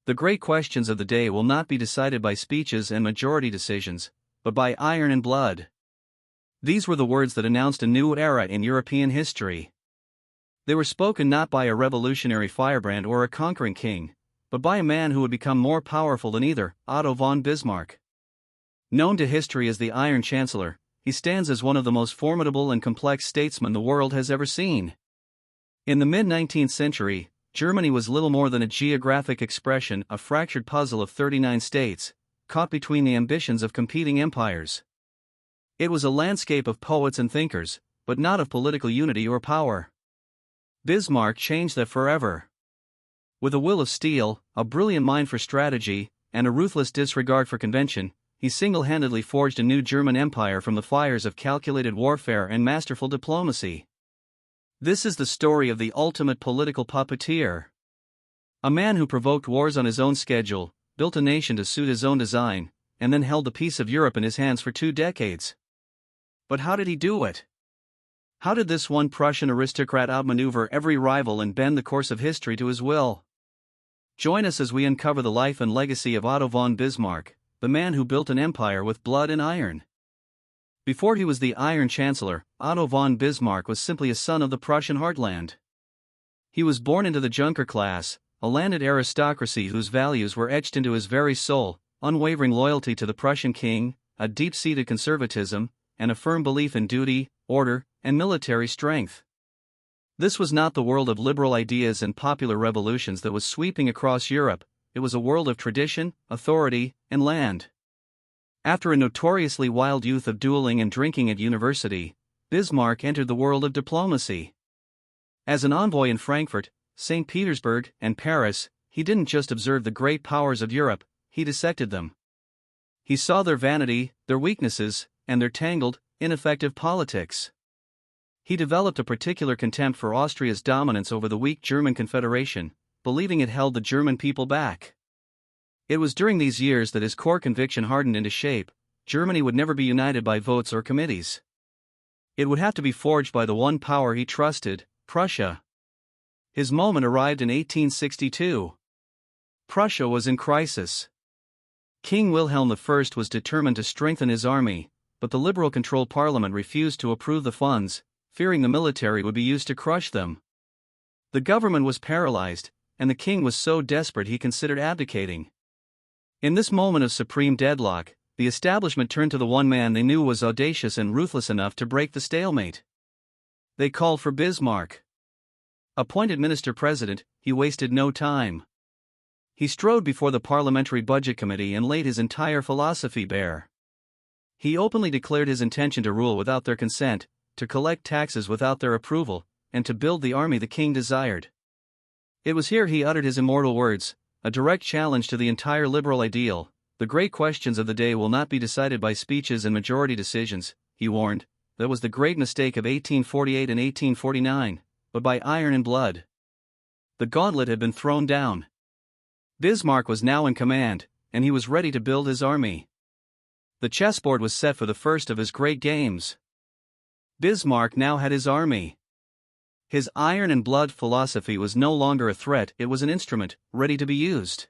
The great questions of the day will not be decided by speeches and majority decisions, but by iron and blood. These were the words that announced a new era in European history. They were spoken not by a revolutionary firebrand or a conquering king, but by a man who would become more powerful than either, Otto von Bismarck. Known to history as the Iron Chancellor, he stands as one of the most formidable and complex statesmen the world has ever seen. In the mid-19th century, Germany was little more than a geographic expression, a fractured puzzle of 39 states, caught between the ambitions of competing empires. It was a landscape of poets and thinkers, but not of political unity or power. Bismarck changed that forever. With a will of steel, a brilliant mind for strategy, and a ruthless disregard for convention, he single-handedly forged a new German empire from the fires of calculated warfare and masterful diplomacy. This is the story of the ultimate political puppeteer. A man who provoked wars on his own schedule, built a nation to suit his own design, and then held the peace of Europe in his hands for 2 decades. But how did he do it? How did this one Prussian aristocrat outmaneuver every rival and bend the course of history to his will? Join us as we uncover the life and legacy of Otto von Bismarck, the man who built an empire with blood and iron. Before he was the Iron Chancellor, Otto von Bismarck was simply a son of the Prussian heartland. He was born into the Junker class, a landed aristocracy whose values were etched into his very soul: unwavering loyalty to the Prussian king, a deep-seated conservatism, and a firm belief in duty, order, and military strength. This was not the world of liberal ideas and popular revolutions that was sweeping across Europe. It was a world of tradition, authority, and land. After a notoriously wild youth of dueling and drinking at university, Bismarck entered the world of diplomacy. As an envoy in Frankfurt, St. Petersburg, and Paris, he didn't just observe the great powers of Europe, he dissected them. He saw their vanity, their weaknesses, and their tangled, ineffective politics. He developed a particular contempt for Austria's dominance over the weak German Confederation, believing it held the German people back. It was during these years that his core conviction hardened into shape: Germany would never be united by votes or committees. It would have to be forged by the one power he trusted, Prussia. His moment arrived in 1862. Prussia was in crisis. King Wilhelm I was determined to strengthen his army, but the liberal-controlled parliament refused to approve the funds, fearing the military would be used to crush them. The government was paralyzed, and the king was so desperate he considered abdicating. In this moment of supreme deadlock, the establishment turned to the one man they knew was audacious and ruthless enough to break the stalemate. They called for Bismarck. Appointed minister-president, he wasted no time. He strode before the Parliamentary Budget Committee and laid his entire philosophy bare. He openly declared his intention to rule without their consent, to collect taxes without their approval, and to build the army the king desired. It was here he uttered his immortal words, a direct challenge to the entire liberal ideal: "The great questions of the day will not be decided by speeches and majority decisions," he warned. That was the great mistake of 1848 and 1849, but by iron and blood. The gauntlet had been thrown down. Bismarck was now in command, and he was ready to build his army. The chessboard was set for the first of his great games. Bismarck now had his army. His iron and blood philosophy was no longer a threat, it was an instrument, ready to be used.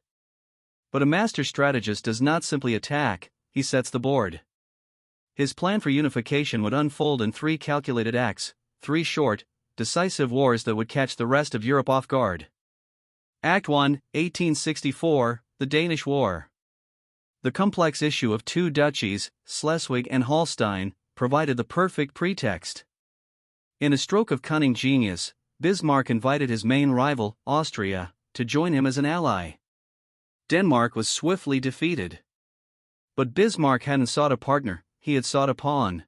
But a master strategist does not simply attack, he sets the board. His plan for unification would unfold in 3 calculated acts, 3 short, decisive wars that would catch the rest of Europe off guard. Act 1, 1864, the Danish War. The complex issue of 2 duchies, Schleswig and Holstein, provided the perfect pretext. In a stroke of cunning genius, Bismarck invited his main rival, Austria, to join him as an ally. Denmark was swiftly defeated. But Bismarck hadn't sought a partner, he had sought a pawn.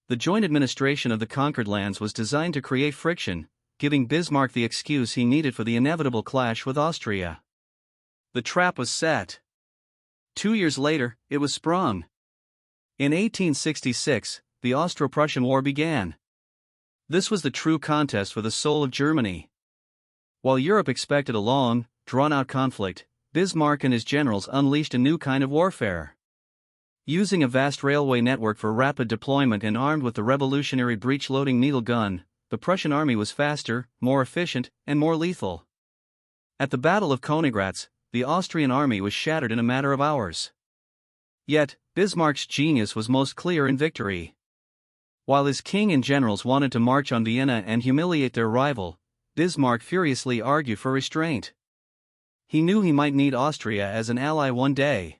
The joint administration of the conquered lands was designed to create friction, giving Bismarck the excuse he needed for the inevitable clash with Austria. The trap was set. 2 years later, it was sprung. In 1866, the Austro-Prussian War began. This was the true contest for the soul of Germany. While Europe expected a long, drawn-out conflict, Bismarck and his generals unleashed a new kind of warfare. Using a vast railway network for rapid deployment and armed with the revolutionary breech-loading needle gun, the Prussian army was faster, more efficient, and more lethal. At the Battle of Königgrätz, the Austrian army was shattered in a matter of hours. Yet, Bismarck's genius was most clear in victory. While his king and generals wanted to march on Vienna and humiliate their rival, Bismarck furiously argued for restraint. He knew he might need Austria as an ally one day.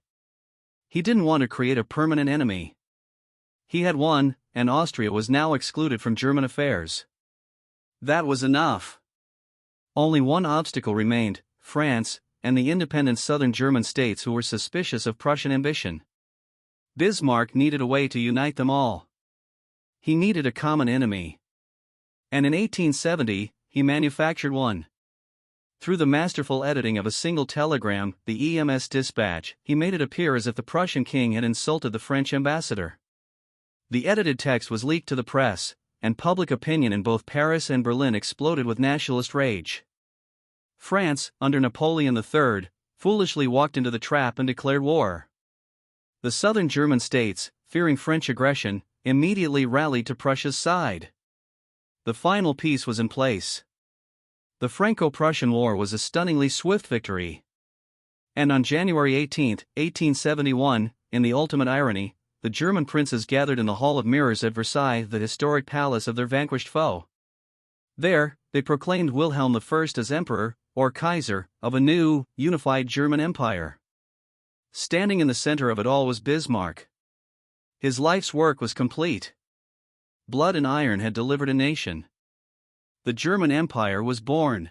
He didn't want to create a permanent enemy. He had won, and Austria was now excluded from German affairs. That was enough. Only one obstacle remained: France, and the independent southern German states who were suspicious of Prussian ambition. Bismarck needed a way to unite them all. He needed a common enemy. And in 1870, he manufactured one. Through the masterful editing of a single telegram, the EMS dispatch, he made it appear as if the Prussian king had insulted the French ambassador. The edited text was leaked to the press, and public opinion in both Paris and Berlin exploded with nationalist rage. France, under Napoleon III, foolishly walked into the trap and declared war. The southern German states, fearing French aggression, immediately rallied to Prussia's side. The final peace was in place. The Franco-Prussian War was a stunningly swift victory. And on January 18, 1871, in the ultimate irony, the German princes gathered in the Hall of Mirrors at Versailles, the historic palace of their vanquished foe. There, they proclaimed Wilhelm I as emperor, or Kaiser, of a new, unified German empire. Standing in the center of it all was Bismarck. His life's work was complete. Blood and iron had delivered a nation. The German Empire was born.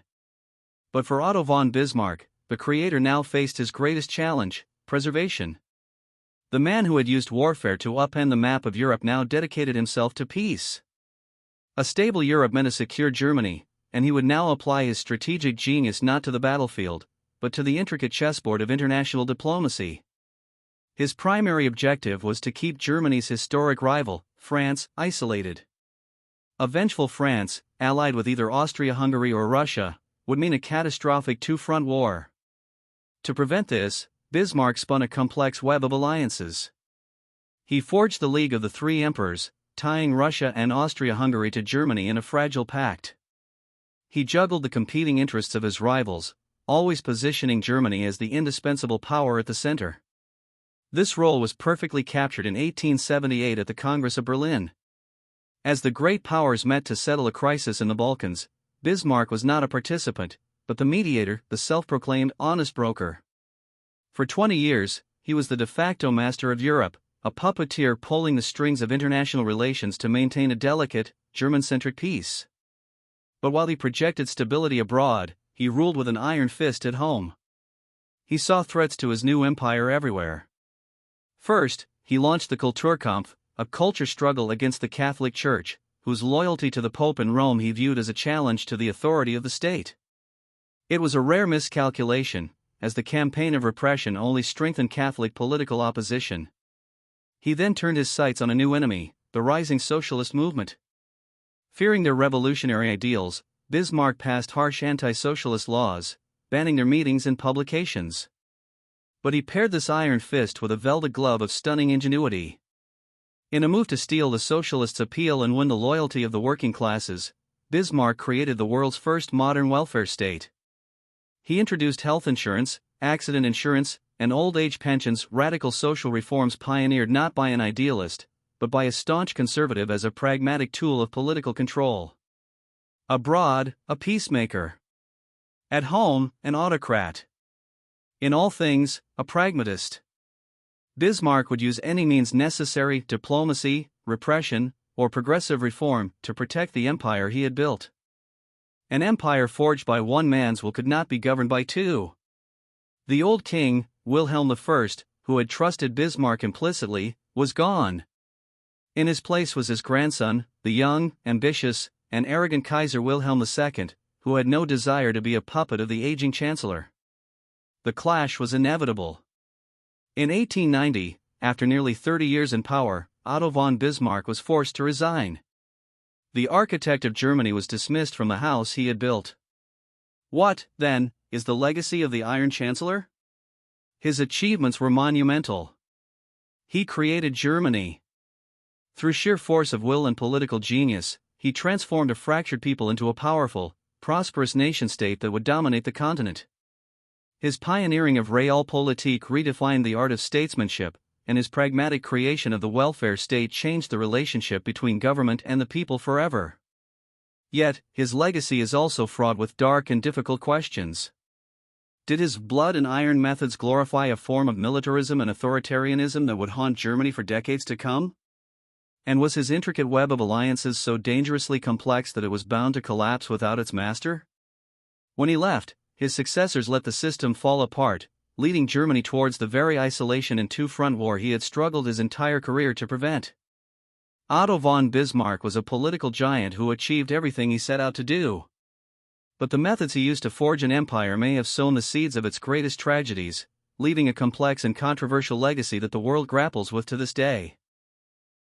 But for Otto von Bismarck, the creator now faced his greatest challenge: preservation. The man who had used warfare to upend the map of Europe now dedicated himself to peace. A stable Europe meant a secure Germany, and he would now apply his strategic genius not to the battlefield, but to the intricate chessboard of international diplomacy. His primary objective was to keep Germany's historic rival, France, isolated. A vengeful France, allied with either Austria-Hungary or Russia, would mean a catastrophic two-front war. To prevent this, Bismarck spun a complex web of alliances. He forged the League of the Three Emperors, tying Russia and Austria-Hungary to Germany in a fragile pact. He juggled the competing interests of his rivals, always positioning Germany as the indispensable power at the center. This role was perfectly captured in 1878 at the Congress of Berlin. As the great powers met to settle a crisis in the Balkans, Bismarck was not a participant, but the mediator, the self-proclaimed honest broker. For 20 years, he was the de facto master of Europe, a puppeteer pulling the strings of international relations to maintain a delicate, German-centric peace. But while he projected stability abroad, he ruled with an iron fist at home. He saw threats to his new empire everywhere. First, he launched the Kulturkampf, a culture struggle against the Catholic Church, whose loyalty to the Pope in Rome he viewed as a challenge to the authority of the state. It was a rare miscalculation, as the campaign of repression only strengthened Catholic political opposition. He then turned his sights on a new enemy, the rising socialist movement. Fearing their revolutionary ideals, Bismarck passed harsh anti-socialist laws, banning their meetings and publications. But he paired this iron fist with a velvet glove of stunning ingenuity. In a move to steal the socialists' appeal and win the loyalty of the working classes, Bismarck created the world's first modern welfare state. He introduced health insurance, accident insurance, and old age pensions, radical social reforms pioneered not by an idealist, but by a staunch conservative as a pragmatic tool of political control. Abroad, a peacemaker. At home, an autocrat. In all things, a pragmatist. Bismarck would use any means necessary: diplomacy, repression, or progressive reform to protect the empire he had built. An empire forged by one man's will could not be governed by two. The old king, Wilhelm I, who had trusted Bismarck implicitly, was gone. In his place was his grandson, the young, ambitious, and arrogant Kaiser Wilhelm II, who had no desire to be a puppet of the aging chancellor. The clash was inevitable. In 1890, after nearly 30 years in power, Otto von Bismarck was forced to resign. The architect of Germany was dismissed from the house he had built. What, then, is the legacy of the Iron Chancellor? His achievements were monumental. He created Germany. Through sheer force of will and political genius, he transformed a fractured people into a powerful, prosperous nation-state that would dominate the continent. His pioneering of Realpolitik redefined the art of statesmanship, and his pragmatic creation of the welfare state changed the relationship between government and the people forever. Yet, his legacy is also fraught with dark and difficult questions. Did his blood and iron methods glorify a form of militarism and authoritarianism that would haunt Germany for decades to come? And was his intricate web of alliances so dangerously complex that it was bound to collapse without its master? When he left, his successors let the system fall apart, leading Germany towards the very isolation and two-front war he had struggled his entire career to prevent. Otto von Bismarck was a political giant who achieved everything he set out to do. But the methods he used to forge an empire may have sown the seeds of its greatest tragedies, leaving a complex and controversial legacy that the world grapples with to this day.